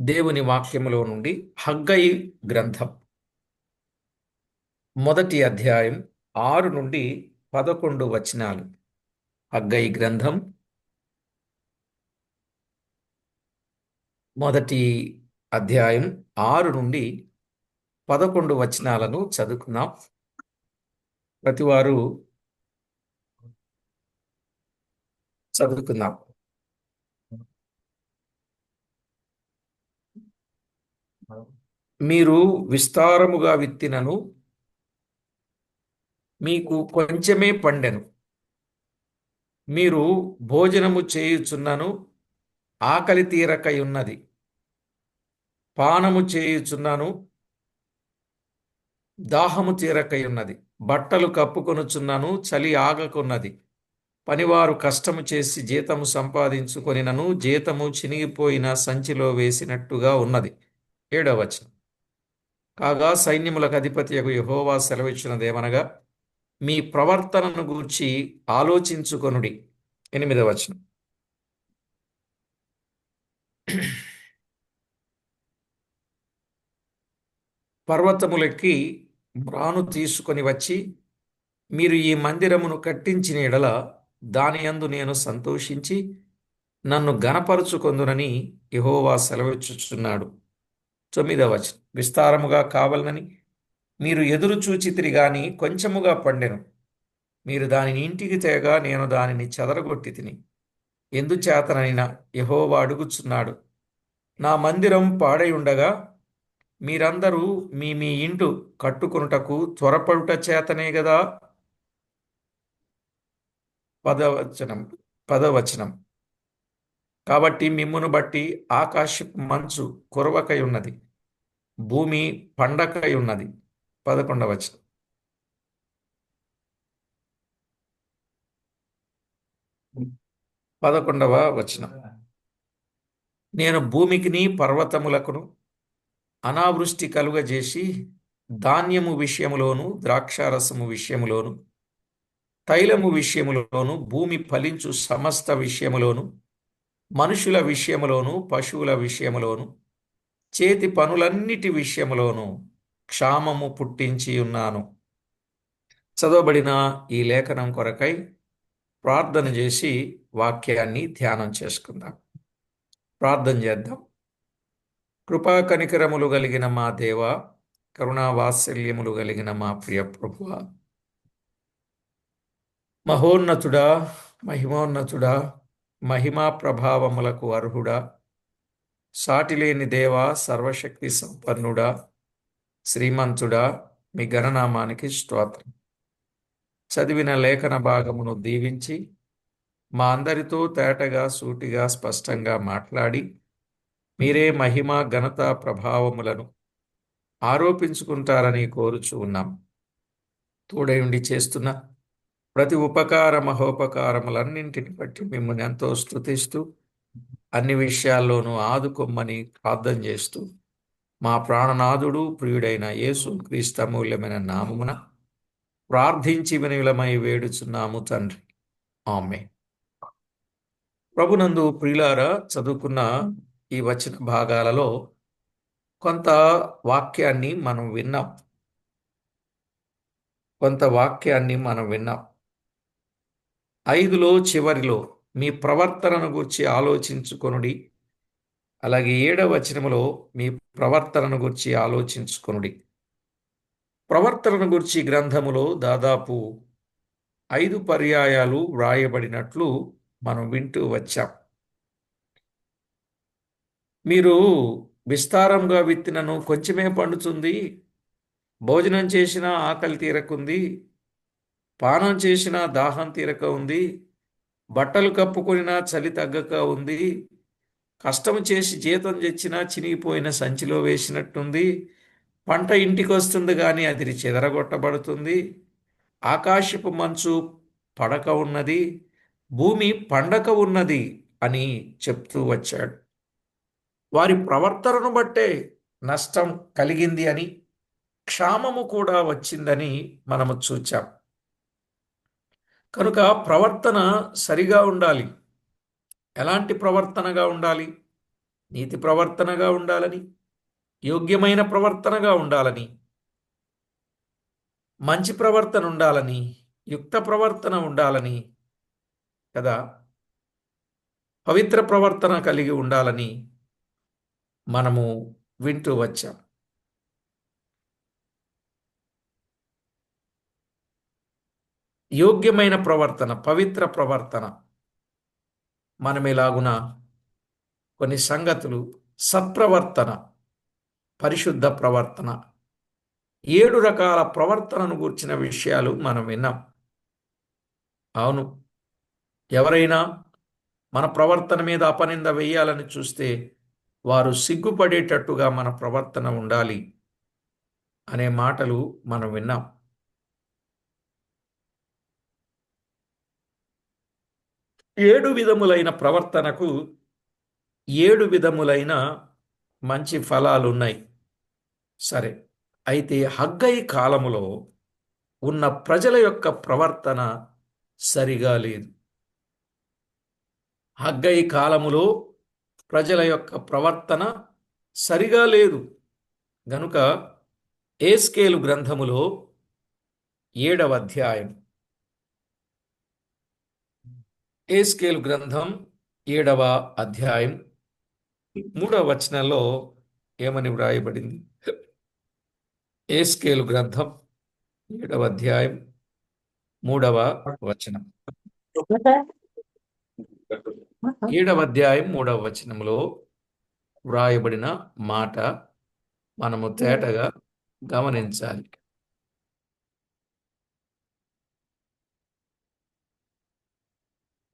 దేవుని వాక్యములో నుండి హగ్గయి గ్రంథం మొదటి అధ్యాయం 6 నుండి 11 వచనాలు. హగ్గయి గ్రంథం మొదటి అధ్యాయం 6 నుండి 11 వచనాలను చదువుకుందాం. ప్రతివారు చదువుకుందాం. మీరు విస్తారముగా విత్తినను మీకు కొంచెమే పండెను. మీరు భోజనము చేయుచున్నను ఆకలి తీరకయున్నది. పానము చేయుచున్నాను దాహము తీరకయున్నది. బట్టలు కప్పుకొనుచున్నాను చలి ఆగకున్నది. పనివారు కష్టము చేసి జీతము సంపాదించుకొనినను జీతము చినిగిపోయిన సంచిలో వేసినట్టుగా ఉన్నది. 7వ వచనం. కాగా సైన్యములకు అధిపతియగు యెహోవా సెలవిచ్చినదేమనగా, మీ ప్రవర్తనను గూర్చి ఆలోచించుకొనుడి. 8వ వచనం. పర్వతములెక్కి మ్రాను తీసుకొని వచ్చి మీరు ఈ మందిరమును కట్టించిన ఎడల దానియందు నేను సంతోషించి నన్ను గణపరుచుకొందునని యెహోవా సెలవిచ్చుచున్నాడు. 9వ వచనం. విస్తారముగా కావాలనని మీరు ఎదురు చూచితిరి గాని కొంచెముగా పండెను. మీరు దానిని ఇంటికి తేగా నేను దానిని చెదరగొట్టి తిని. ఎందుచేతనైనా యెహోవా అడుగుచున్నాడు, నా మందిరం పాడై ఉండగా మీరందరూ మీ మీ ఇంటు కట్టుకొనుటకు త్వరపడుట చేతనే గదా. 10వ వచనం. కాబట్టి మిమ్మును బట్టి ఆకాశపు మంచు కురవకై ఉన్నది, భూమి పండకై ఉన్నది. 11వ వచనం. 11వ వచనం. నేను భూమికిని పర్వతములకును అనావృష్టి కలుగజేసి ధాన్యము విషయములోను ద్రాక్షారసము విషయములోను తైలము విషయములోను భూమి ఫలించు సమస్త విషయములోను మనుషుల విషయములోను పశువుల విషయములోను చేతి పనులన్నిటి విషయములోను క్షామము పుట్టించి ఉన్నాను. చదవబడిన ఈ లేఖనం కొరకై ప్రార్థన చేసి వాక్యాన్ని ధ్యానం చేసుకుందాం. ప్రార్థన చేద్దాం. కృపా కనికరములు కలిగిన మా దేవ, కరుణా వాత్సల్యములు కలిగిన మా ప్రియ ప్రభువా, మహోన్నతుడా, మహిమోన్నతుడా, మహిమా ప్రభావములకు అర్హుడా, సాటిలేని దేవా, సర్వశక్తి సంపన్నుడా, శ్రీమంతుడా, మీ గణనామానికి స్తోత్రం. చదివిన లేఖన భాగమును దీవించి మా అందరితో తేటగా సూటిగా స్పష్టంగా మాట్లాడి మీరే మహిమ ఘనత ప్రభావములను ఆరోపించుకుంటారని కోరుచూ ఉన్నాం. తోడయుండి చేస్తున్న ప్రతి ఉపకార మహోపకారములన్నింటిని బట్టి మిమ్మల్ని ఎంతో స్తుతిస్తూ అన్ని విషయాల్లోనూ ఆదుకొమ్మని ప్రార్థన చేస్తూ మా ప్రాణనాథుడు ప్రియుడైన యేసు క్రీస్తు అమూల్యమైన నామమున ప్రార్థించి వినయులమై వేడుచున్నాము తండ్రి. ఆమేన్. ప్రభునందు ప్రియులారా, చదువుకున్న ఈ వచన భాగాలలో కొంత వాక్యాన్ని మనం విన్నాం. కొంత వాక్యాన్ని మనం విన్నాం. 5లో చివరిలో మీ ప్రవర్తనను గూర్చి ఆలోచించుకొనుడి. అలాగే 7వ వచనములో మీ ప్రవర్తనను గూర్చి ఆలోచించుకొనుడి. ప్రవర్తనను గూర్చి గ్రంథములో దాదాపు 5 పర్యాయాలు వ్రాయబడినట్లు మనం వింటూ వచ్చాం. మీరు విస్తారంగా విత్తినను కొంచెమే పండుతుంది, భోజనం చేసినా ఆకలి తీరకుంది, పానం చేసినా దాహం తీరక ఉంది, బట్టలు కప్పుకొనినా చలి తగ్గక ఉంది, కష్టం చేసి జీతం తెచ్చినా చినిగిపోయిన సంచిలో వేసినట్టుంది, పంట ఇంటికి వస్తుంది కానీ అది చెదరగొట్టబడుతుంది, ఆకాశపు మంచు పడక ఉన్నది, భూమి పండక ఉన్నది అని చెప్తూ వచ్చాడు. వారి ప్రవర్తనను బట్టే నష్టం కలిగింది అని, క్షామము కూడా వచ్చిందని మనము చూచాం. కనుక ప్రవర్తన సరిగా ఉండాలి. ఎలాంటి ప్రవర్తనగా ఉండాలి? నీతి ప్రవర్తనగా ఉండాలని, యోగ్యమైన ప్రవర్తనగా ఉండాలని, మంచి ప్రవర్తన ఉండాలని, యుక్త ప్రవర్తన ఉండాలని కదా, పవిత్ర ప్రవర్తన కలిగి ఉండాలని మనము వింటూ వచ్చాం. యోగ్యమైన ప్రవర్తన, పవిత్ర ప్రవర్తన, మనం ఎలాగున కొన్ని సంగతులు, సత్ప్రవర్తన, పరిశుద్ధ ప్రవర్తన, 7 రకాల ప్రవర్తనను గూర్చిన విషయాలు మనం విన్నాం. అవును, ఎవరైనా మన ప్రవర్తన మీద అపనింద వేయాలని చూస్తే వారు సిగ్గుపడేటట్టుగా మన ప్రవర్తన ఉండాలి అనే మాటలు మనం విన్నాం. 7 విధములైన ప్రవర్తనకు 7 విధములైన మంచి ఫలాలున్నాయి. సరే, అయితే హగ్గయి కాలములో ఉన్న ప్రజల యొక్క ప్రవర్తన సరిగా లేదు. హగ్గయి కాలములో ప్రజల యొక్క ప్రవర్తన సరిగా లేదు గనుక ఏస్కేలు గ్రంథములో 7వ అధ్యాయం, ఏస్కేలు గ్రంథం 7వ అధ్యాయం 3వ వచనంలో ఏమని వ్రాయబడింది? ఏస్కేలు గ్రంథం 7వ అధ్యాయం 3వ వచనం. 7వ అధ్యాయం 3వ వచనంలో వ్రాయబడిన మాట మనము తేటగా గమనించాలి.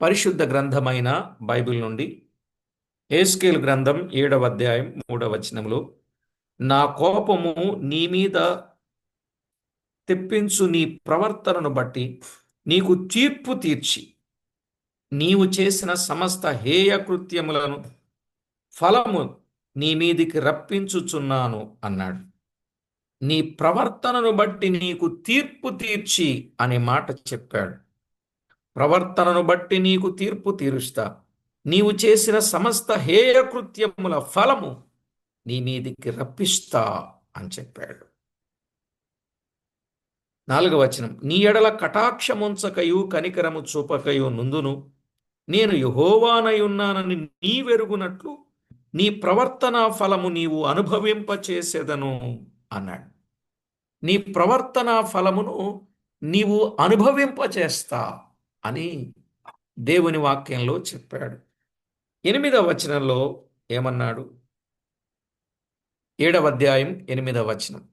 పరిశుద్ధ గ్రంథమైన బైబిల్ నుండి ఏస్కేలు గ్రంథం 7వ అధ్యాయం 3వ వచనంలో, నా కోపము నీ మీద తెప్పించు నీ ప్రవర్తనను బట్టి నీకు తీర్పు తీర్చి నీవు చేసిన సమస్త హేయ కృత్యములను ఫలము నీ మీదికి రప్పించుచున్నాను అన్నాడు. నీ ప్రవర్తనను బట్టి నీకు తీర్పు తీర్చి అనే మాట చెప్పాడు. ప్రవర్తనను బట్టి నీకు తీర్పు తీరుస్తా, నీవు చేసిన సమస్త హేయ కృత్యముల ఫలము నీ మీదికి రప్పిస్తా అని చెప్పాడు. 4వ వచనం, నీ ఎడల కటాక్షముంచకయు కనికరము చూపకయు నుందును, నేను యెహోవానయున్నానని నీవెరుగునట్లు నీ ప్రవర్తన ఫలము నీవు అనుభవింపచేసేదను అన్నాడు. నీ ప్రవర్తన ఫలమును నీవు అనుభవింపచేస్తా అని దేవుని వాక్యంలో చెప్పాడు. 8వ వచనంలో ఏమన్నాడు? 7వ అధ్యాయం 8వ వచనం.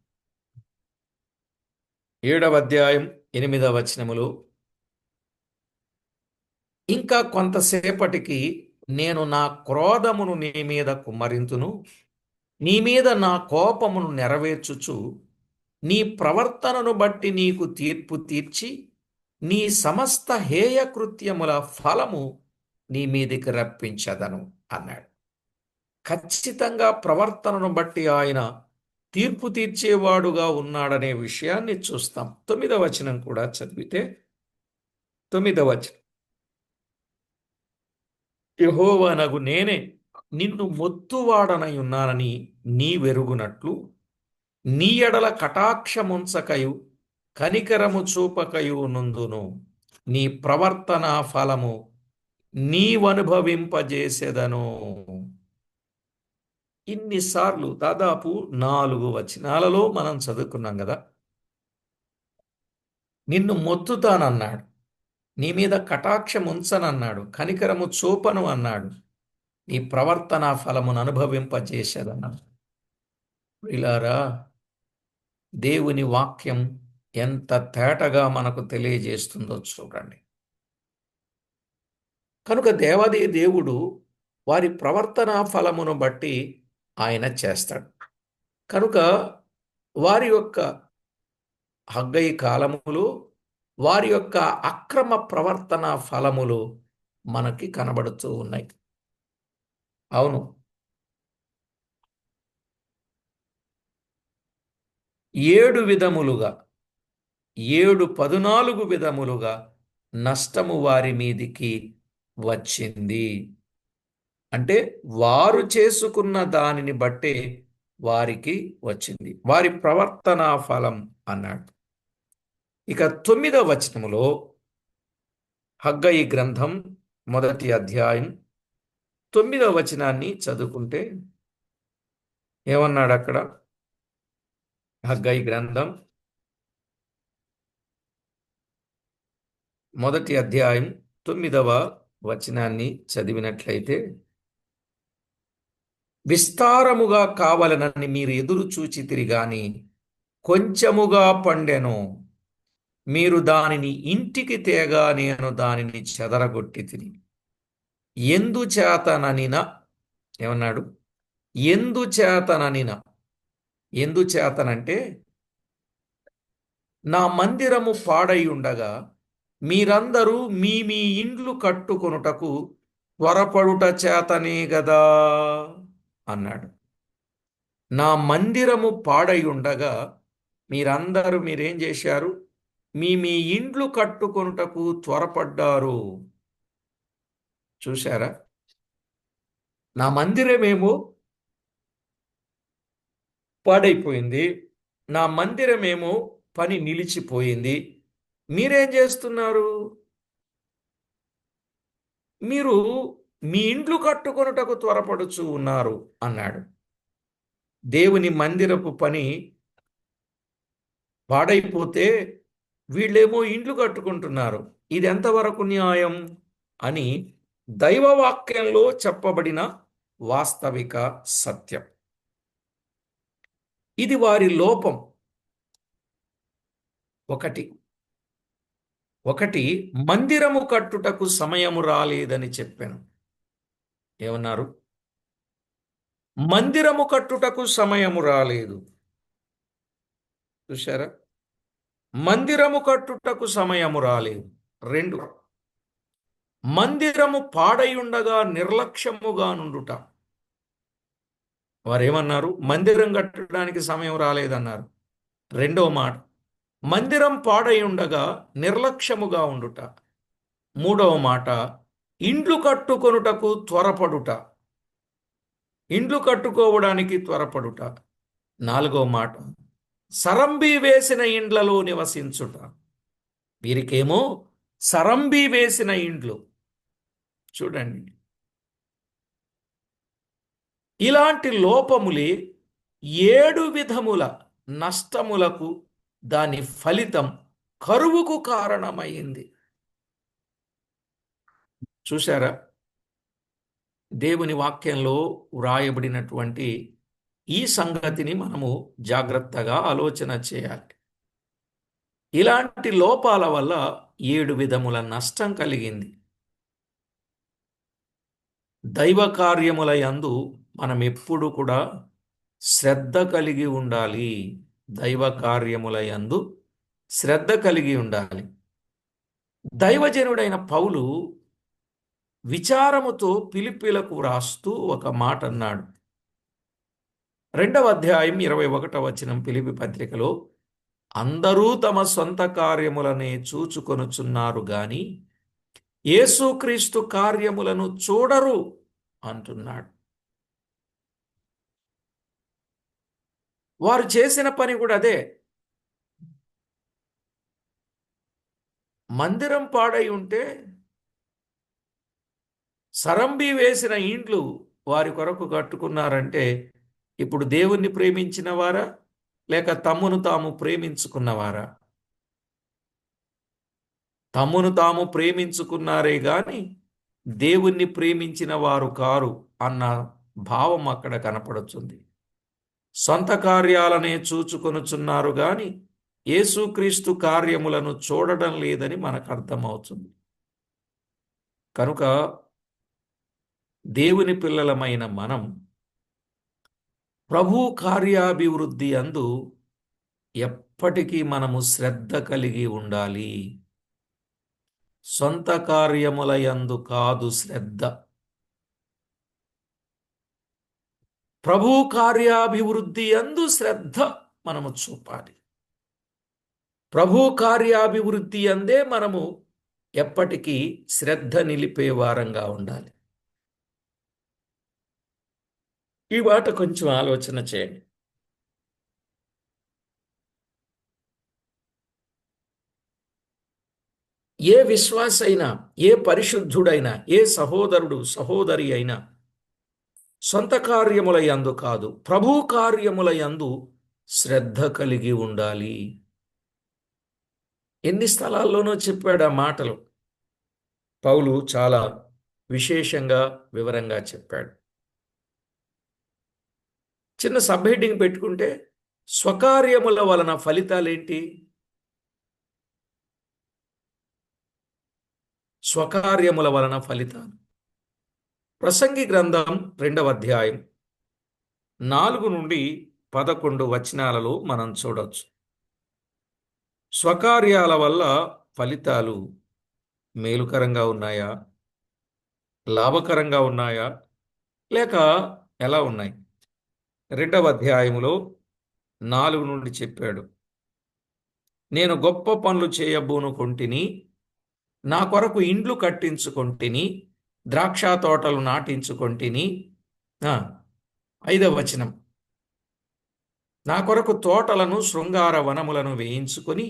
7వ అధ్యాయం 8వ వచనములో, ఇంకా కొంతసేపటికి నేను నా క్రోధమును నీ మీద కుమ్మరింతును, నీ మీద నా కోపమును నెరవేర్చుచు నీ ప్రవర్తనను బట్టి నీకు తీర్పు తీర్చి నీ సమస్త హేయ కృత్యముల ఫలము నీ మీదికి రప్పించదను అన్నాడు. ఖచ్చితంగా ప్రవర్తనను బట్టి ఆయన తీర్పు తీర్చేవాడుగా ఉన్నాడనే విషయాన్ని చూస్తాం. 9వ వచనం కూడా చదివితే, 9వ వచనం, యెహోవానగు నేనే నిన్ను మొత్తువాడనై ఉన్నానని నీవెరుగునట్లు నీ ఎడల కటాక్షముంచకయు కనికరము చూపకయు నుందును, నీ ప్రవర్తన ఫలము నీవనుభవింపజేసెదను. ఇన్నిసార్లు దాదాపు 4 వచనాలలో మనం చదువుకున్నాం కదా. నిన్ను మొత్తుతానన్నాడు, నీ మీద కటాక్షం ఉంచనన్నాడు, కనికరము చూపను అన్నాడు, నీ ప్రవర్తన ఫలమును అనుభవింపజేసేదన్నాడు. ప్రియులారా, దేవుని వాక్యం ఎంత తేటగా మనకు తెలియజేస్తుందో చూడండి. కనుక దేవాది దేవుడు వారి ప్రవర్తన ఫలమును బట్టి ఆయన చేస్తాడు. కనుక వారి యొక్క హగ్గయి కాలములు, వారి యొక్క అక్రమ ప్రవర్తన ఫలములు మనకి కనబడుతూ ఉన్నాయి. అవును, 7 విధములుగా 14 విధములుగా నష్టము వారి మీదికి వచ్చింది అంటే వారు చేసుకున్న దానిని బట్టే వారికి వచ్చింది, వారి ప్రవర్తనా ఫలం అన్నాడు. ఇక 9వ వచనములో హగ్గయి గ్రంథం 1వ అధ్యాయం 9వ వచనాన్ని చదువుకుంటే ఏమన్నాడు అక్కడ? హగ్గయి గ్రంథం 1వ అధ్యాయం 9వ వచనాన్ని చదివినట్లయితే, విస్తారముగా కావలనని మీరు ఎదురు చూచితిరి గాని కొంచెముగా పండెను, మీరు దానిని ఇంటికి తేగా నేను దానిని చెదరగొట్టి తిని. ఎందుచేతననిన ఏమన్నాడు? ఎందుచేతననిన. ఎందుచేతనంటే, నా మందిరము పాడై ఉండగా మీరందరూ మీ మీ ఇండ్లు కట్టుకొనుటకు త్వరపడుట చేతనే గదా అన్నాడు. నా మందిరము పాడై ఉండగా మీరేం చేశారు? మీ మీ ఇండ్లు కట్టుకొనుటకు త్వరపడ్డారు. చూశారా? నా మందిరమేమో పాడైపోయింది, నా మందిరమేమో పని నిలిచిపోయింది. మీరేం చేస్తున్నారు? మీరు మీ ఇండ్లు కట్టుకొనుటకు త్వరపడుచు ఉన్నారు అన్నాడు. దేవుని మందిరపు పని పాడైపోతే వీళ్ళేమో ఇండ్లు కట్టుకుంటున్నారు. ఇది ఎంతవరకు న్యాయం అని దైవవాక్యంలో చెప్పబడిన వాస్తవిక సత్యం. ఇది వారి లోపం. ఒకటి మందిరము కట్టుటకు సమయము రాలేదని చెప్పాను. ఏమన్నారు? మందిరము కట్టుటకు సమయము రాలేదు. చూశారా? మందిరము కట్టుటకు సమయము రాలేదు. 2, మందిరము పాడైయుండగా నిర్లక్ష్యముగా నుండుట. వారేమన్నారు? మందిరం కట్టడానికి సమయం రాలేదన్నారు. రెండో మాట, మందిరం పాడై ఉండగా నిర్లక్ష్యముగా ఉండుట. మూడవ మాట, ఇండ్లు కట్టుకొనుటకు త్వరపడుట. ఇండ్లు కట్టుకోవడానికి త్వరపడుట. నాలుగవ మాట, సరంబి వేసిన ఇండ్లలో నివసించుట. వీరికేమో సరంబి వేసిన ఇండ్లు. చూడండి, ఇలాంటి లోపములే 7 విధముల నష్టములకు, దాని ఫలితం కరువుకు కారణమైంది. చూశారా? దేవుని వాక్యంలో వ్రాయబడినటువంటి ఈ సంగతిని మనము జాగ్రత్తగా ఆలోచన చేయాలి. ఇలాంటి లోపాల వల్ల 7 విధముల నష్టం కలిగింది. దైవ కార్యముల యందు మనం ఎప్పుడు కూడా శ్రద్ధ కలిగి ఉండాలి. దైవ కార్యముల యందు శ్రద్ధ కలిగి ఉండాలి. దైవజనుడైన పౌలు విచారముతో ఫిలిప్పీలకు వ్రాస్తూ ఒక మాట అన్నాడు. 2వ అధ్యాయం 21వ వచనం ఫిలిప్పీ పత్రికలో, అందరూ తమ సొంత కార్యములనే చూచుకొనుచున్నారు గాని యేసుక్రీస్తు కార్యములను చూడరు అంటున్నాడు. వారు చేసిన పని కూడా అదే. మందిరం పాడై ఉంటే సరంబి వేసిన ఇండ్లు వారి కొరకు కట్టుకున్నారంటే ఇప్పుడు దేవుణ్ణి ప్రేమించిన వారా, లేక తమ్మును తాము ప్రేమించుకున్నవారా? తమ్మును తాము ప్రేమించుకున్నారే గాని దేవుణ్ణి ప్రేమించిన వారు కారు అన్న భావం అక్కడ కనపడుతుంది. సొంత కార్యాలనే చూచుకొనుచున్నారు గాని యేసుక్రీస్తు కార్యములను చూడడం లేదని మనకు అర్థమవుతుంది. కనుక దేవుని పిల్లలమైన మనం ప్రభు కార్యాభివృద్ధి అందు ఎప్పటికీ మనము శ్రద్ధ కలిగి ఉండాలి. సొంత కార్యముల యందు కాదు శ్రద్ధ, ప్రభు కార్యాభివృద్ధి యందు శ్రద్ధ మనము చూపాలి. ప్రభు కార్యాభివృద్ధి అందే మనము ఎప్పటికీ శ్రద్ధ నిలిపే వారంగా ఉండాలి. ఈ మాట కొంచెం ఆలోచన చేయండి. ఏ విశ్వాస అయినా, ఏ పరిశుద్ధుడైనా, ఏ సహోదరుడు సహోదరి అయినా సొంత కార్యముల యందు కాదు, ప్రభు కార్యముల యందు శ్రద్ధ కలిగి ఉండాలి. ఎన్ని స్థలాల్లోనో చెప్పాడు ఆ మాటలు. పౌలు చాలా విశేషంగా వివరంగా చెప్పాడు. చిన్న సబ్ హెడ్డింగ్ పెట్టుకుంటే స్వకార్యముల వలన ఫలితాలేంటి? స్వకార్యముల వలన ఫలితాలు. ప్రసంగి గ్రంథం 2వ అధ్యాయం 4 నుండి 11 వచనాలలో మనం చూడొచ్చు. స్వకార్యాల వల్ల ఫలితాలు మేలుకరంగా ఉన్నాయా, లాభకరంగా ఉన్నాయా, లేక ఎలా ఉన్నాయి? 2వ అధ్యాయములో 4 నుండి చెప్పాడు. నేను గొప్ప పనులు చేయబూనుకొంటిని, నా కొరకు ఇండ్లు కట్టించుకొంటిని, ద్రాక్ష తోటలు నాటించుకొంటిని. 5వ వచనం, నా కొరకు తోటలను శృంగార వనములను వేయించుకొని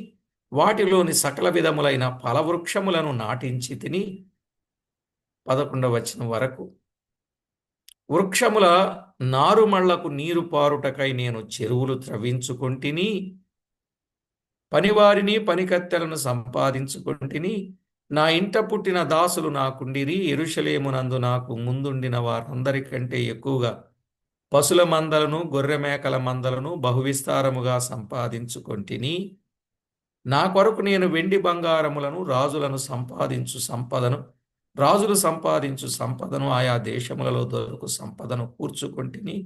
వాటిలోని సకల విధములైన ఫలవృక్షములను నాటించి తిని. 11వ వచనం వరకు, వృక్షముల నారుమళ్లకు నీరు పారుటకై నేను చెరువులు త్రవ్వించుకొంటిని, పనివారిని పనికత్తెలను సంపాదించుకొంటిని. నా ఇంట పుట్టిన దాసులు నాకుండిరి, యెరూషలేమునందు నాకు ముందుండిన వారందరికంటే ఎక్కువగా పశుల మందలను గొర్రె మేకల మందలను బహువిస్తారముగా సంపాదించుకొంటిని. నా కొరకు నేను వెండి బంగారములను రాజులు సంపాదించు సంపదను ఆయా దేశములలో దొరకు సంపదను కూర్చుకొంటిని.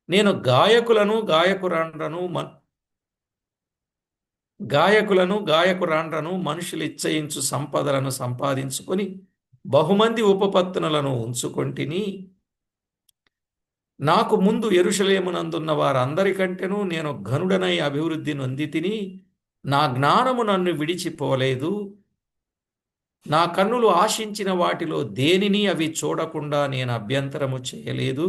నేను గాయకురాండ్రను మనుషులు ఇచ్చయించు సంపదలను సంపాదించుకొని బహుమంది ఉపపత్నులను ఉంచుకొంటిని. నాకు ముందు యెరూషలేమునందున్న వారందరికంటేనూ నేను ఘనుడనై అభివృద్ధి నొంది తిని. నా జ్ఞానము నన్ను విడిచిపోలేదు. నా కన్నులు ఆశించిన వాటిలో దేనిని అవి చూడకుండా నేను అభ్యంతరము చేయలేదు.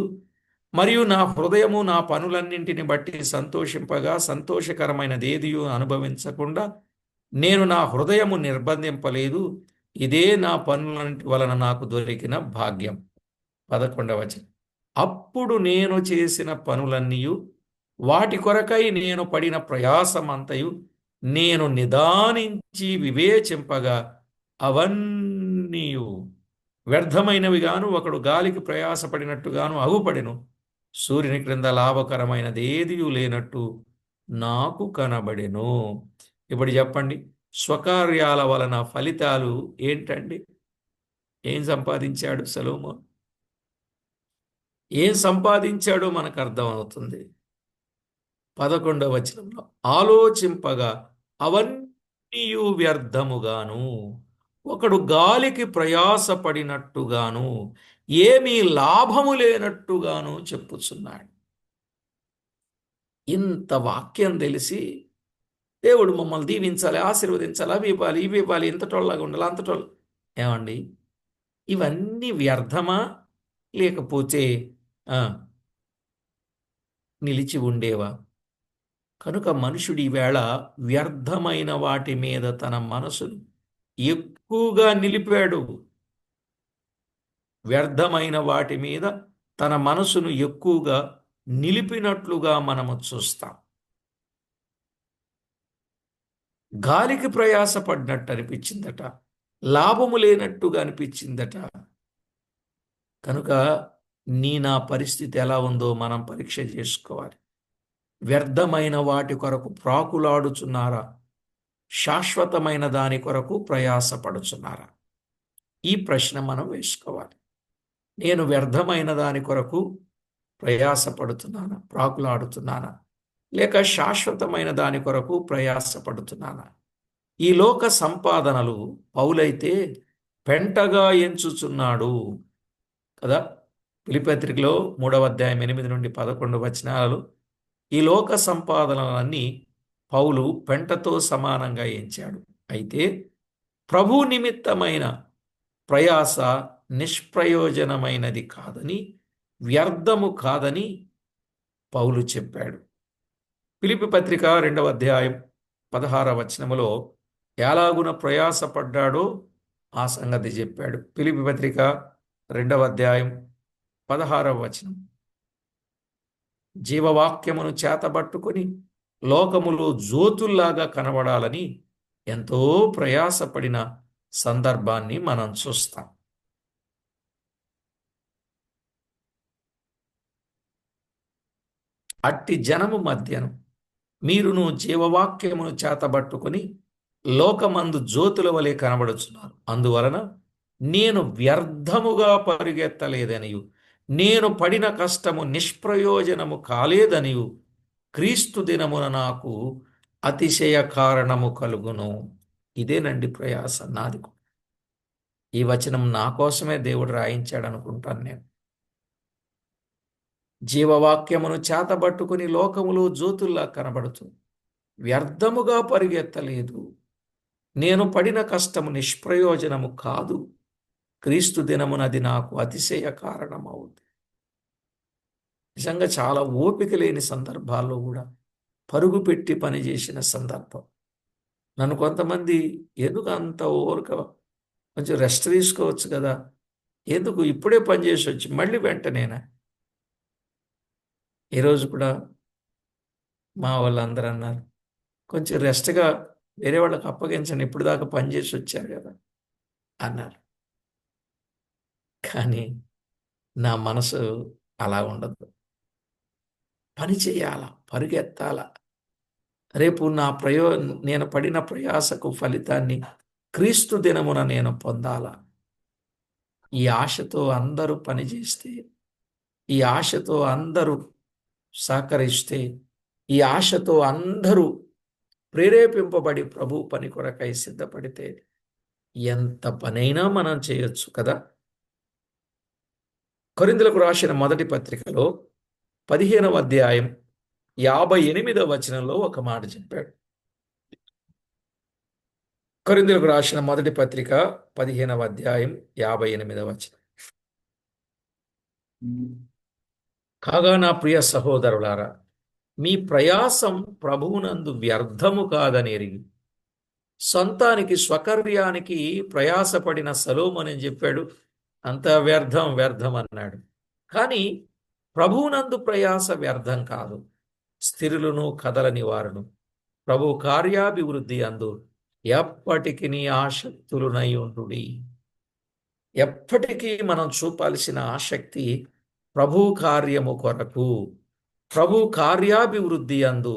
మరియు నా హృదయము నా పనులన్నింటిని బట్టి సంతోషింపగా సంతోషకరమైనదేదియు అనుభవించకుండా నేను నా హృదయము నిర్బంధింపలేదు. ఇదే నా పనులన్నింటి వలన నాకు దొరికిన భాగ్యం. 11వ వచనం, అప్పుడు నేను చేసిన పనులన్నీయు వాటి కొరకై నేను పడిన ప్రయాసమంతయు నేను నిదానించి వివేచింపగా అవన్నీయు వ్యర్థమైనవిగాను, ఒకడు గాలికి ప్రయాసపడినట్టుగాను అగుపడెను. సూర్యుని క్రింద లాభకరమైనదేదియు లేనట్టు నాకు కనబడెను. ఇప్పుడు చెప్పండి, స్వకార్యాల వలన ఫలితాలు ఏంటండి? ఏం సంపాదించాడు సొలొమోను? ఏం సంపాదించాడో మనకు అర్థమవుతుంది. 11వ వచనంలో, ఆలోచింపగా అవన్నీయు వ్యర్థముగాను, ఒకడు గాలికి ప్రయాసపడినట్టుగాను, ఏమీ లాభము లేనట్టుగాను చెప్పుచున్నాడు. ఇంత వాక్యం తెలిసి దేవుడు మమ్మల్ని దీవించాలి, ఆశీర్వదించాలి, అవి ఇవ్వాలి, ఇవి ఇవ్వాలి, ఇంతటోళ్ళగా ఉండాలి, అంతటోళ్ళు. ఏమండి, ఇవన్నీ వ్యర్థమా? లేకపోతే నిలిచి ఉండేవా? కనుక మనుషుడు ఈవేళ వ్యర్థమైన వాటి మీద తన మనసును ఎక్కువగా నిలిపాడు. వ్యర్థమైన వాటి మీద తన మనసును ఎక్కువగా నిలిపినట్లుగా మనము చూస్తాం. గాలికి ప్రయాసపడినట్టు అనిపించిందట, లాభము లేనట్టుగా అనిపించిందట. కనుక నా పరిస్థితి ఎలా ఉందో మనం పరీక్ష చేసుకోవాలి. వ్యర్థమైన వాటి కొరకు ప్రాకులాడుచున్నారా? శాశ్వతమైన దాని కొరకు ప్రయాసపడుచున్నారా? ఈ ప్రశ్న మనం వేసుకోవాలి. నేను వ్యర్థమైన దాని కొరకు ప్రయాసపడుతున్నానా, ప్రాకులాడుతున్నానా? లేక శాశ్వతమైన దాని కొరకు ప్రయాసపడుతున్నానా? ఈ లోక సంపాదనలు పౌలైతే పెంటగా ఎంచుచున్నాడు కదా. ఫిలిప్పీ పత్రికలో 3వ అధ్యాయం 8 నుండి 11 వచనాలు, ఈ లోక సంపాదనలన్నీ పౌలు పెంటతో సమానంగా ఎంచాడు. అయితే ప్రభు నిమిత్తమైన ప్రయాస నిష్ప్రయోజనమైనది కాదని వ్యర్థము కాదని పౌలు చెప్పాడు. ఫిలిప్పీ పత్రిక 2వ అధ్యాయం 16వ వచనములో ఎలాగున ప్రయాసపడ్డాడో ఆ సంగతి చెప్పాడు. ఫిలిప్పీ పత్రిక 2వ అధ్యాయం 16వ వచనం. జీవవాక్యమును చేతబట్టుకొని లోకములో జ్యోతుల్లాగా కనబడాలని ఎంతో ప్రయాసపడిన సందర్భాన్ని మనం చూస్తాం. అట్టి జనము మధ్యను మీరును జీవవాక్యమును చేతబట్టుకొని లోకమందు జ్యోతుల వలె కనబడుచున్నారు. అందువలన నేను వ్యర్థముగా పరుగెత్తలేదనియు నేను పడిన కష్టము నిష్ప్రయోజనము కాలేదనియు క్రీస్తు దినమున నాకు అతిశయ కారణము కలుగును. ఇదేనండి ప్రయాస నాది. ఈ వచనం నా కోసమే దేవుడు రాయించాడు అనుకుంటాను నేను. జీవవాక్యమును చేతబట్టుకుని లోకములో జ్యోతుల్లా కనబడుతూ వ్యర్థముగా పరిగెత్తలేదు. నేను పడిన కష్టము నిష్ప్రయోజనము కాదు. క్రీస్తు దినమునది నాకు అతిశయ కారణమవుతుంది. నిజంగా చాలా ఓపిక లేని సందర్భాల్లో కూడా పరుగు పెట్టి పనిచేసిన సందర్భం. నన్ను కొంతమంది ఎందుకు అంత ఓరక, కొంచెం రెస్ట్ తీసుకోవచ్చు కదా, ఎందుకు ఇప్పుడే పనిచేసి వచ్చి మళ్ళీ వెంటనేనా? ఈరోజు కూడా మా వాళ్ళందరూ అన్నారు, కొంచెం రెస్ట్గా వేరే వాళ్ళకి అప్పగించండి, ఇప్పుడు దాకా పనిచేసి వచ్చారు కదా అన్నారు. కానీ నా మనసు అలా ఉండదు. పని చేయాల, పరుగెత్తాల. రేపు నేను పడిన ప్రయాసకు ఫలితాన్ని క్రీస్తు దినమున నేను పొందాల. ఈ ఆశతో అందరూ పనిచేస్తే, ఈ ఆశతో అందరూ సహకరిస్తే, ఈ ఆశతో అందరూ ప్రేరేపింపబడి ప్రభు పని కొరకై సిద్ధపడితే ఎంత పనైనా మనం చేయొచ్చు కదా. కొరింథీయులకు రాసిన మొదటి పత్రికలో 15వ అధ్యాయం 58వ వచనంలో ఒక మాట చెప్పాడు. కొరింథీయులకు రాసిన మొదటి పత్రిక 15వ అధ్యాయం 58వ వచనం. కాగా నా ప్రియ సహోదరులారా, మీ ప్రయాసం ప్రభువునందు వ్యర్థము కాదని ఎరిగి, సొంతానికి స్వకర్యానికి ప్రయాసపడిన సలోమోను అని చెప్పాడు, అంత వ్యర్థం వ్యర్థం అన్నాడు. కానీ ప్రభువునందు ప్రయాస వ్యర్థం కాదు. స్థిరులను కదలని వారును ప్రభు కార్యాభివృద్ధి అందు ఎప్పటికి ఆసక్తులునై ఉండుడి. ఎప్పటికీ మనం చూపాల్సిన ఆసక్తి ప్రభు కార్యము కొరకు, ప్రభు కార్యాభివృద్ధి అందు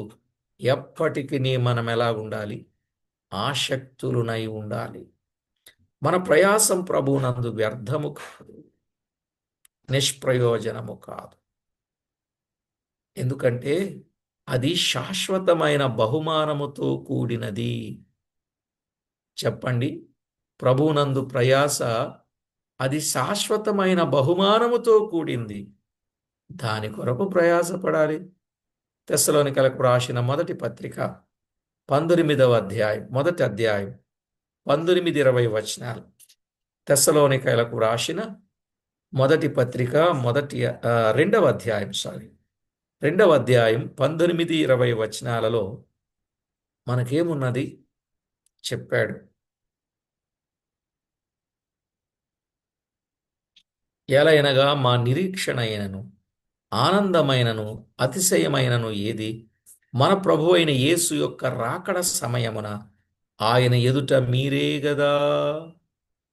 ఎప్పటికి మనం ఎలా ఉండాలి? ఆసక్తులునై ఉండాలి. మన ప్రయాసం ప్రభువునందు వ్యర్థము కాదు, నిష్ప్రయోజనము కాదు. ఎందుకంటే అది శాశ్వతమైన బహుమానముతో కూడినది. చెప్పండి, ప్రభువునందు ప్రయాస అది శాశ్వతమైన బహుమానముతో కూడింది. దాని కొరకు ప్రయాసపడాలి. తెస్సలోనికలకు రాసిన మొదటి పత్రిక 19వ అధ్యాయం, మొదటి అధ్యాయం 19-20 వచనాలు. తెస్సలోనికలకు రాసిన మొదటి పత్రిక 2వ అధ్యాయం 2వ అధ్యాయం 19-20 వచనాలలో మనకేమున్నది చెప్పాడు. ఎలయనగా మా నిరీక్షణ అయినను ఆనందమైనను అతిశయమైనను ఏది? మన ప్రభు అయిన యేసు యొక్క రాకడ సమయమున ఆయన ఎదుట మీరే గదా.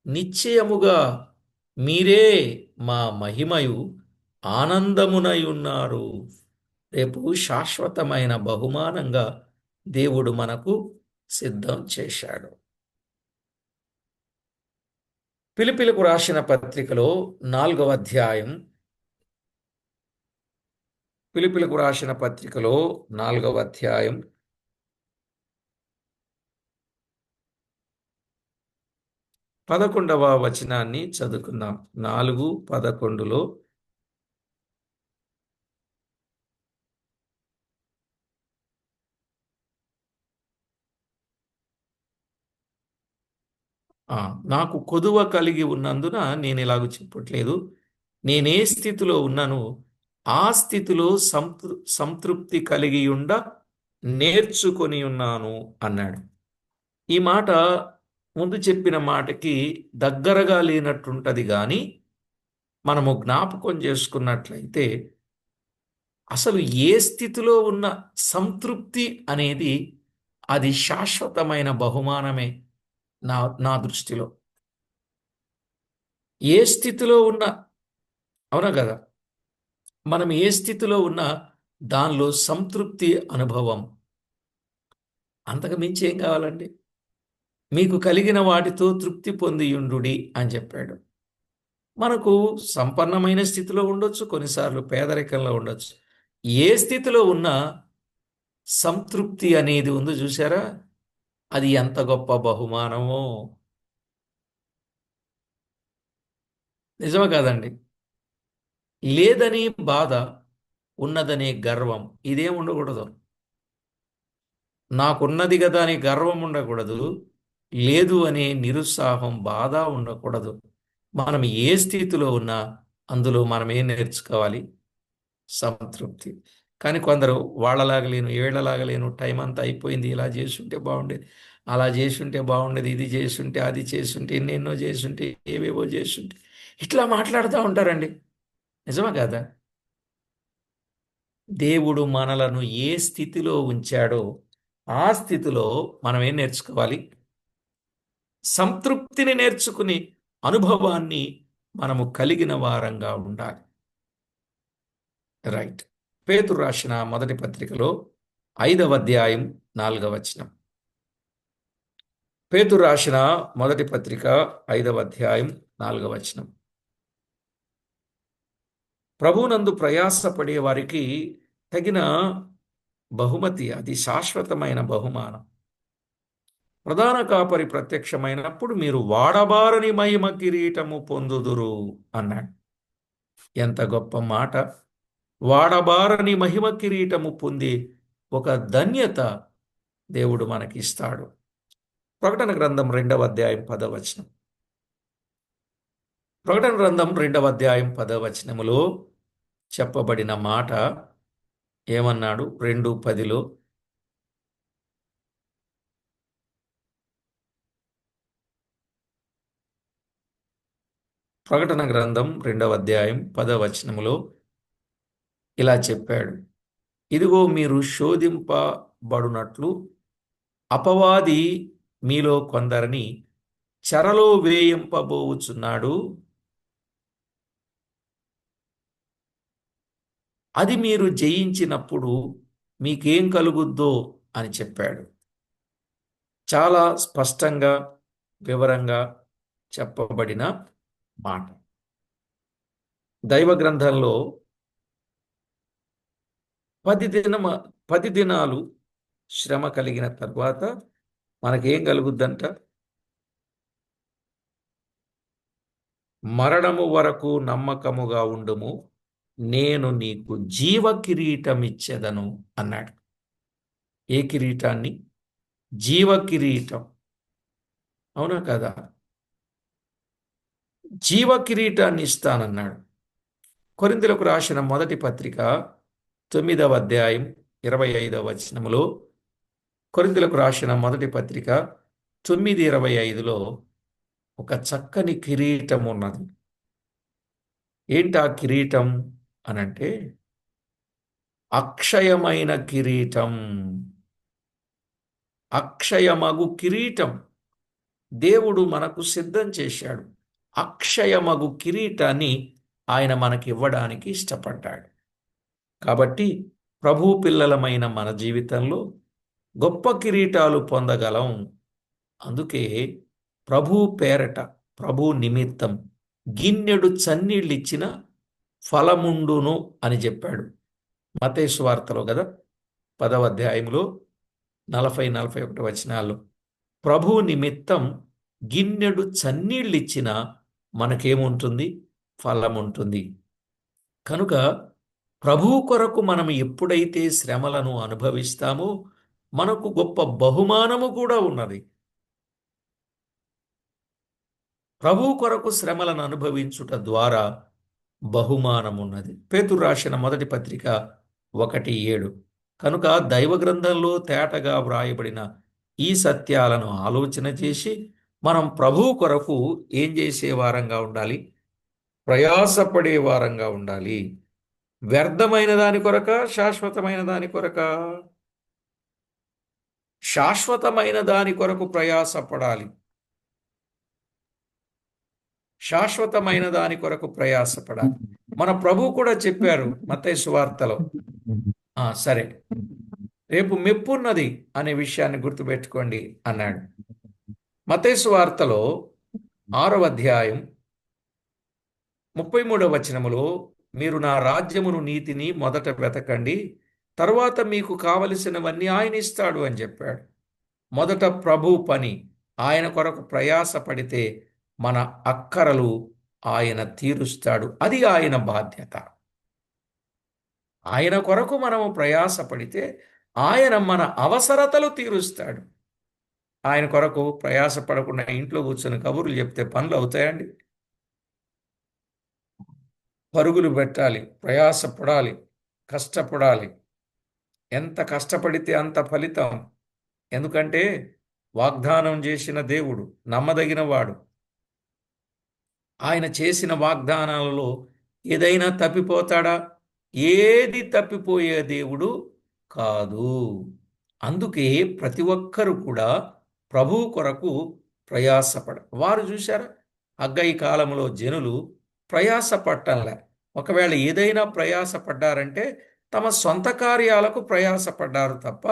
నిశ్చయముగా మీరే మా మహిమయు ఆనందమునై ఉన్నారు. రేపు శాశ్వతమైన బహుమానంగా దేవుడు మనకు సిద్ధం చేశాడు. ఫిలిప్పీలకు రాసిన పత్రికలో 4వ అధ్యాయం, ఫిలిప్పీలకు రాసిన పత్రికలో 4వ అధ్యాయం 11వ వచనాన్ని చదువుకుందాం. 4:11లో నాకు కొదువ కలిగి ఉన్నందున నేను ఇలాగ చెప్పట్లేదు, నేనే స్థితిలో ఉన్నాను ఆ స్థితిలో సంతృప్తి కలిగి ఉండ నేర్చుకొని ఉన్నాను అన్నాడు. ఈ మాట ముందు చెప్పిన మాటకి దగ్గరగా లేనట్టుంటది కానీ మనము జ్ఞాపకం చేసుకున్నట్లయితే అసలు ఏ స్థితిలో ఉన్న సంతృప్తి అనేది అది శాశ్వతమైన బహుమానమే. నా నా దృష్టిలో ఏ స్థితిలో ఉన్న, అవునా కదా, మనం ఏ స్థితిలో ఉన్నా దానిలో సంతృప్తి అనుభవం, అంతకు మించి ఏం కావాలండి? మీకు కలిగిన వాటితో తృప్తి పొందియుండుడి అని చెప్పాడు. మనకు సంపన్నమైన స్థితిలో ఉండొచ్చు, కొన్నిసార్లు పేదరికంలో ఉండొచ్చు. ఏ స్థితిలో ఉన్నా సంతృప్తి అనేది ఉందో చూసారా, అది ఎంత గొప్ప బహుమానమో. నిజమే కాదండి? లేదని బాధ, ఉన్నదనే గర్వం, ఇదేం ఉండకూడదు. నాకున్నది కదా అని గర్వం ఉండకూడదు, లేదు అనే నిరుత్సాహం, బాధ ఉండకూడదు. మనం ఏ స్థితిలో ఉన్నా అందులో మనం ఏం నేర్చుకోవాలి? సంతృప్తి. కానీ కొందరు వాళ్ళలాగా లేను, వీళ్ళలాగా లేను, టైం అంతా అయిపోయింది, ఇలా చేసుంటే బాగుండేది, అలా చేసుంటే బాగుండేది, ఇది చేసుంటే, అది చేసుంటే, ఎన్నెన్నో చేసుంటే, ఏవేవో చేసుంటే, ఇట్లా మాట్లాడుతూ ఉంటారండి. నిజమా కాదా? దేవుడు మనలను ఏ స్థితిలో ఉంచాడో ఆ స్థితిలో మనం ఏం నేర్చుకోవాలి? సంతృప్తిని నేర్చుకుని అనుభవాన్ని మనము కలిగిన వారంగా ఉండాలి. రైట్. పేతురు రాసిన మొదటి పత్రికలో 5వ అధ్యాయం 4వ వచనం. పేతురు రాసిన మొదటి పత్రిక 5వ అధ్యాయం 4వ వచనం. ప్రభువునందు ప్రయాసపడే వారికి తగిన బహుమతి, అది శాశ్వతమైన బహుమానం. ప్రధాన కాపరి ప్రత్యక్షమైనప్పుడు మీరు వాడబారని మహిమ కిరీటము పొందుదురు అన్నాడు. ఎంత గొప్ప మాట! వాడబారని మహిమ కిరీటము పొంది ఒక ధన్యత దేవుడు మనకిస్తాడు. ప్రకటన గ్రంథం 2వ అధ్యాయం 10వ వచనం. ప్రకటన గ్రంథం 2వ అధ్యాయం 10వ వచనములో చెప్పబడిన మాట ఏమన్నాడు? 2:10లో, ప్రకటన గ్రంథం 2వ అధ్యాయం 10వ వచనములో ఇలా చెప్పాడు: ఇదిగో మీరు శోధింపబడునట్లు అపవాది మీలో కొందరిని చెరలో వేయింపబోవుచున్నాడు, అది మీరు జయించినప్పుడు మీకేం కలుగుద్దో అని చెప్పాడు. చాలా స్పష్టంగా, వివరంగా చెప్పబడిన మాట. దైవ గ్రంథంలో 10 దినాలు శ్రమ కలిగిన తర్వాత మనకేం కలుగుద్దంట? మరణము వరకు నమ్మకముగా ఉండుము, నేను నీకు జీవ కిరీటం ఇచ్చెదను అన్నాడు. ఏ కిరీటాన్ని? జీవ కిరీటం. అవునా కదా? జీవ కిరీటాన్ని ఇస్తానన్నాడు. కొరింథీయులకు రాసిన మొదటి పత్రిక 9వ అధ్యాయం 25వ వచనములో, కొరింథీయులకు రాసిన మొదటి పత్రిక 9:25లో ఒక చక్కని కిరీటం ఉన్నది. ఏంటి ఆ కిరీటం అనంటే, అక్షయమైన కిరీటం. అక్షయమగు కిరీటం దేవుడు మనకు సిద్ధం చేశాడు. అక్షయమగు కిరీటాన్ని ఆయన మనకి ఇవ్వడానికి ఇష్టపడ్డాడు. కాబట్టి ప్రభు పిల్లలమైన మన జీవితంలో గొప్ప కిరీటాలు పొందగలం. అందుకే ప్రభు పేరట, ప్రభు నిమిత్తం గిన్నెడు చన్నీళ్ళిచ్చిన ఫలముండును అని చెప్పాడు మత్తయి సువార్తలో కదా, 10వ అధ్యాయంలో 40-41 వచనాలు. ప్రభు నిమిత్తం గిన్నెడు చన్నీళ్ళిచ్చిన మనకేముంటుంది? ఫలం ఉంటుంది. కనుక ప్రభువు కొరకు మనం ఎప్పుడైతే శ్రమలను అనుభవిస్తామో మనకు గొప్ప బహుమానము కూడా ఉన్నది. ప్రభువు కొరకు శ్రమలను అనుభవించుట ద్వారా బహుమానం ఉన్నది. పేతురు రాసిన మొదటి పత్రిక 1:7. కనుక దైవ గ్రంథంలో తేటగా వ్రాయబడిన ఈ సత్యాలను ఆలోచన చేసి మనం ప్రభువు కొరకు ఏం చేసే వారంగా ఉండాలి? ప్రయాసపడే వారంగా ఉండాలి. వ్యర్థమైన దాని కొరక, శాశ్వతమైన దాని కొరక? శాశ్వతమైన దాని కొరకు ప్రయాసపడాలి. శాశ్వతమైన దాని కొరకు ప్రయాసపడాలి. మన ప్రభువు కూడా చెప్పారు మత్తయి సువార్తలో. సరే, రేపు మెప్పున్నది అనే విషయాన్ని గుర్తుపెట్టుకోండి అన్నాడు. మత్తయి సువార్తలో 6వ అధ్యాయం 33వ వచనములో, మీరు నా రాజ్యమును నీతిని మొదట వెతకండి, తరువాత మీకు కావలసినవన్నీ ఆయన ఇస్తాడు అని చెప్పాడు. మొదట ప్రభు పని, ఆయన కొరకు ప్రయాస పడితే మన అక్కరలు ఆయన తీరుస్తాడు. అది ఆయన బాధ్యత. ఆయన కొరకు మనము ప్రయాస పడితే ఆయన మన అవసరతలు తీరుస్తాడు. ఆయన కొరకు ప్రయాస పడకుండా ఇంట్లో కూర్చొని కబుర్లు చెప్తే పనులు అవుతాయండి? పరుగులు పెట్టాలి, ప్రయాసపడాలి, కష్టపడాలి. ఎంత కష్టపడితే అంత ఫలితం. ఎందుకంటే వాగ్దానం చేసిన దేవుడు నమ్మదగినవాడు. ఆయన చేసిన వాగ్దానాలలో ఏదైనా తప్పిపోతాడా? ఏది తప్పిపోయే దేవుడు కాదు. అందుకే ప్రతి ఒక్కరు కూడా ప్రభువు కొరకు వారు చూశారా, హగ్గయి కాలంలో జనులు ప్రయాసపట్టంలే. ఒకవేళ ఏదైనా ప్రయాసపడ్డారంటే తమ సొంత కార్యాలకు ప్రయాసపడ్డారు తప్ప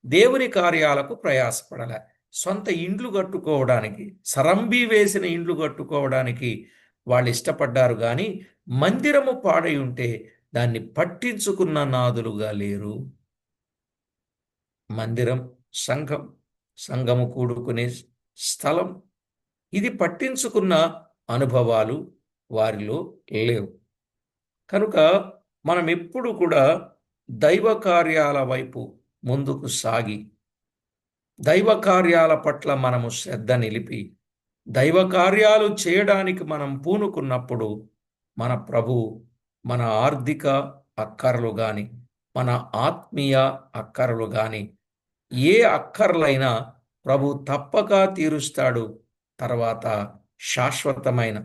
దేవుని కార్యాలకు ప్రయాసపడలే. సొంత ఇండ్లు కట్టుకోవడానికి, సరంబి వేసిన ఇండ్లు కట్టుకోవడానికి వాళ్ళు ఇష్టపడ్డారు, కానీ మందిరము పాడై ఉంటే దాన్ని పట్టించుకున్న నాదులుగా లేరు. మందిరం సంఘం, సంఘము కూడుకునే స్థలం, ఇది పట్టించుకున్న అనుభవాలు వారిలో లేవు. కనుక మనం ఎప్పుడు కూడా దైవ కార్యాల వైపు ముందుకు సాగి దైవ కార్యాల పట్ల మనము శ్రద్ధ నిలిపి దైవ కార్యాలు చేయడానికి మనం పూనుకున్నప్పుడు మన ప్రభు మన ఆర్థిక అక్కర్లు కానీ, మన ఆత్మీయ అక్కర్లు కానీ, ఏ అక్కర్లైనా ప్రభు తప్పక తీరుస్తాడు. తర్వాత శాశ్వతమైన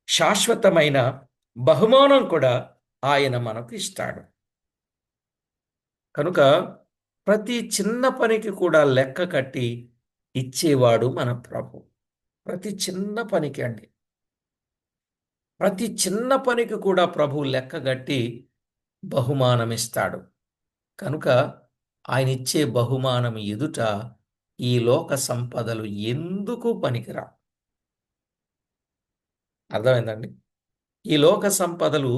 శాశ్వతమైన బహుమానం కూడా ఆయన మనకు ఇస్తాడు. కనుక ప్రతి చిన్న పనికి కూడా లెక్క కట్టి ఇచ్చేవాడు మన ప్రభు. ప్రతి చిన్న పనికి అండి, ప్రతి చిన్న పనికి కూడా ప్రభు లెక్క కట్టి బహుమానం ఇస్తాడు. కనుక ఆయన ఇచ్చే బహుమానం ఎదుట ఈ లోక సంపదలు ఎందుకు పనికిరా? అర్థమైందండి? ఈ లోక సంపదలు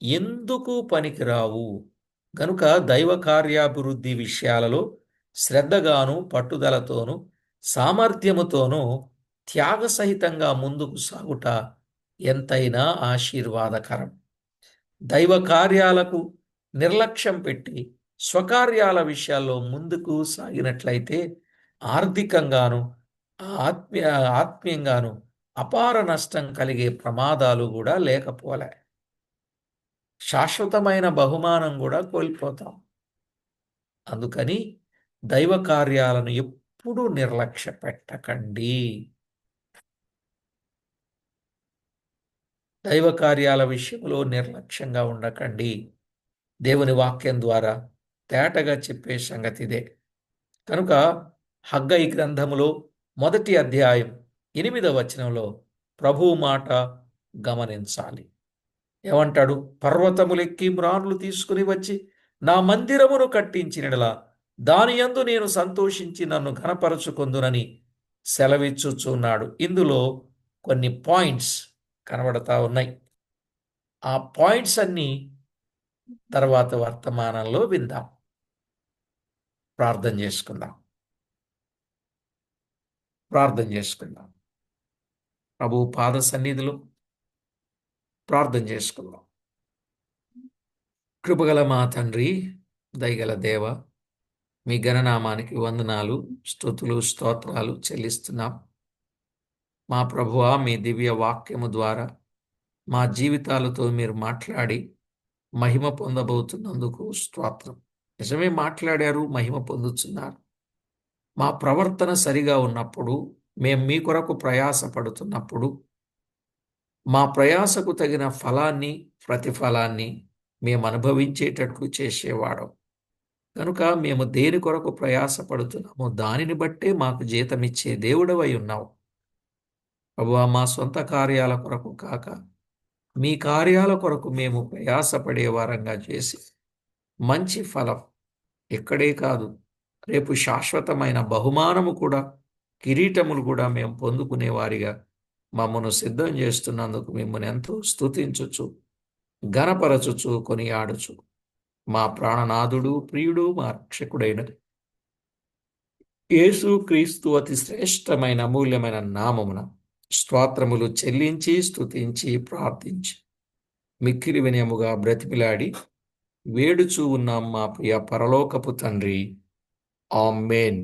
ఎందుకు పనికిరావు? కనుక దైవ కార్యాభివృద్ధి విషయాలలో శ్రద్ధగాను, పట్టుదలతోనూ, సామర్థ్యముతోనూ త్యాగసహితంగా ముందుకు సాగుట ఎంతైనా ఆశీర్వాదకరం. దైవ కార్యాలకు నిర్లక్ష్యం పెట్టి స్వకార్యాల విషయాల్లో ముందుకు సాగినట్లయితే ఆర్థికంగాను, ఆత్మీయంగాను అపార నష్టం కలిగే ప్రమాదాలు కూడా లేకపోలే. శాశ్వతమైన బహుమానం కూడా కోల్పోతాం. అందుకని దైవ కార్యాలను ఎప్పుడూ నిర్లక్ష్య పెట్టకండి. దైవ కార్యాల విషయంలో నిర్లక్ష్యంగా ఉండకండి. దేవుని వాక్యం ద్వారా తేటగా చెప్పే సంగతి ఇదే. కనుక హగ్గయి గ్రంథములో 1వ అధ్యాయం 8వ వచనంలో ప్రభువు మాట గమనించాలి. ఏమంటాడు? పర్వతములెక్కి మ్రానులు తీసుకుని వచ్చి నా మందిరమును కట్టించినలా దాని యందు నేను సంతోషించి నన్ను ఘనపరచుకొందునని సెలవిచ్చుచున్నాడు. ఇందులో కొన్ని పాయింట్స్ కనబడతా ఉన్నాయి. ఆ పాయింట్స్ అన్నీ తర్వాత వర్తమానంలో విందాం. ప్రార్థన చేసుకుందాం. ప్రభు పాద సన్నిధిలో ప్రార్థన చేసుకుందాం. కృపగల మా తండ్రి, దయగల దేవ, మీ ఘననామానికి వందనాలు, స్తుతులు, స్తోత్రాలు చెల్లిస్తున్నాం. మా ప్రభువా, మీ దివ్య వాక్యము ద్వారా మా జీవితాలతో మీరు మాట్లాడి మహిమ పొందబోతున్నందుకు స్తోత్రం. నిజమే, మాట్లాడారు, మహిమ పొందుతున్నారు. మా ప్రవర్తన సరిగా ఉన్నప్పుడు, మేము మీ కొరకు ప్రయాసపడుతున్నప్పుడు, మా ప్రయాసకు తగిన ఫలాన్ని, ప్రతిఫలాన్ని మేము అనుభవించేటట్లు చేసేవాడు. కనుక మేము దేని కొరకు ప్రయాసపడుతున్నామో దానిని బట్టే మాకు జీతమిచ్చే దేవుడవై ఉన్నావు. ప్రభువా, మా సొంత కార్యాల కొరకు కాక మీ కార్యాల కొరకు మేము ప్రయాసపడే వారంగా చేసి మంచి ఫలం ఇక్కడే కాదు, రేపు శాశ్వతమైన బహుమానము కూడా, కిరీటములు కూడా మేము పొందుకునే వారిగా మమ్మను సిద్ధం చేస్తున్నందుకు మిమ్మల్ని ఎంతో స్తుతించుచు, ఘనపరచుచు, కొనియాడుచు మా ప్రాణనాథుడు, ప్రియుడు, మా రక్షకుడైన యేసు క్రీస్తు అతి శ్రేష్టమైన అమూల్యమైన నామమున స్తోత్రములు చెల్లించి, స్తుతించి, ప్రార్థించి మిక్కిలి వినయముగా బ్రతిమిలాడి వేడుచూ ఉన్నాం మా ప్రియ పరలోకపు తండ్రి. ఆమేన్.